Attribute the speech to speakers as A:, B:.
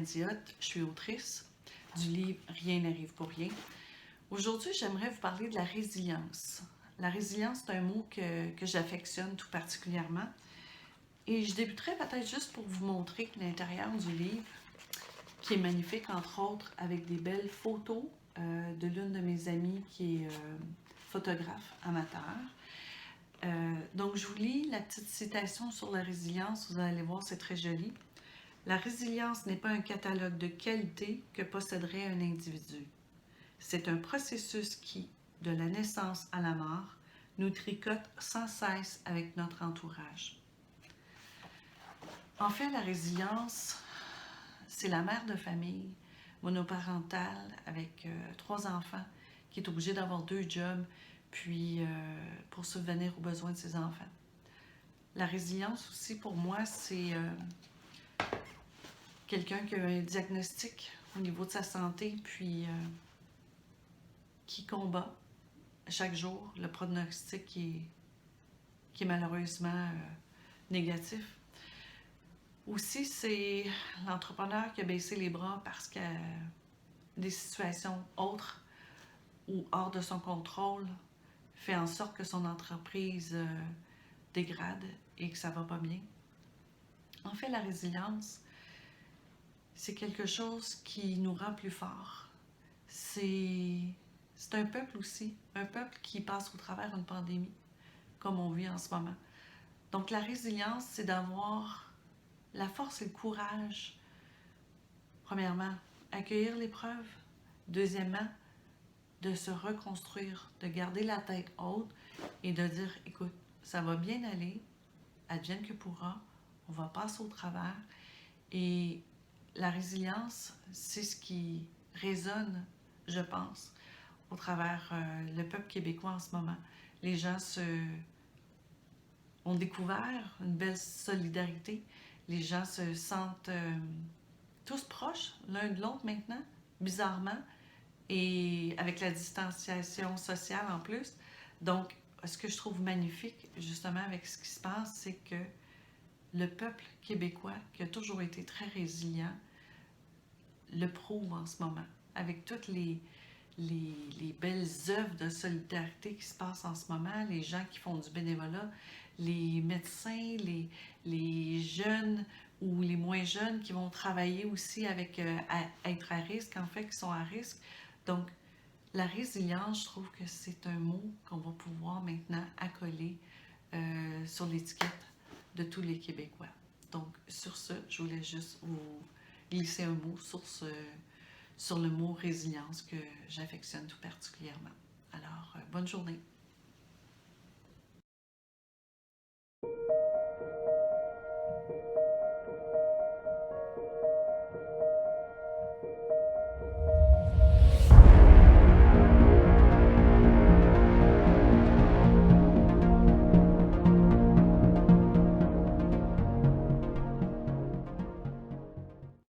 A: Diotte, je suis autrice du livre « Rien n'arrive pour rien ». Aujourd'hui, j'aimerais vous parler de la résilience. La résilience, c'est un mot que j'affectionne tout particulièrement. Et je débuterai peut-être juste pour vous montrer l'intérieur du livre, qui est magnifique, entre autres, avec des belles photos de l'une de mes amies qui est photographe amateur. Donc, je vous lis la petite citation sur la résilience. Vous allez voir, c'est très joli. La résilience n'est pas un catalogue de qualités que posséderait un individu. C'est un processus qui, de la naissance à la mort, nous tricote sans cesse avec notre entourage. En fait, la résilience, c'est la mère de famille monoparentale avec 3 enfants qui est obligée d'avoir 2 jobs puis pour subvenir aux besoins de ses enfants. La résilience aussi, pour moi, c'est quelqu'un qui a un diagnostic au niveau de sa santé, puis qui combat chaque jour le pronostic qui est malheureusement négatif. Aussi, c'est l'entrepreneur qui a baissé les bras parce que des situations autres ou hors de son contrôle fait en sorte que son entreprise dégrade et que ça va pas bien. En fait, la résilience, c'est quelque chose qui nous rend plus forts. C'est un peuple aussi, un peuple qui passe au travers d'une pandémie, comme on vit en ce moment. Donc la résilience, c'est d'avoir la force et le courage, premièrement, accueillir l'épreuve, deuxièmement, de se reconstruire, de garder la tête haute et de dire, écoute, ça va bien aller, advienne que pourra, on va passer au travers. Et la résilience, c'est ce qui résonne, je pense, au travers le peuple québécois en ce moment. Les gens ont découvert une belle solidarité. Les gens se sentent tous proches l'un de l'autre maintenant, bizarrement, et avec la distanciation sociale en plus. Donc, ce que je trouve magnifique, justement, avec ce qui se passe, c'est que le peuple québécois, qui a toujours été très résilient, le prouve en ce moment, avec toutes les belles œuvres de solidarité qui se passent en ce moment, les gens qui font du bénévolat, les médecins, les jeunes ou les moins jeunes qui vont travailler aussi avec être à risque, en fait, qui sont à risque. Donc, la résilience, je trouve que c'est un mot qu'on va pouvoir maintenant accoler sur l'étiquette de tous les Québécois. Donc, sur ce, je voulais juste vous glisser un mot sur le mot résilience que j'affectionne tout particulièrement. Alors, bonne journée.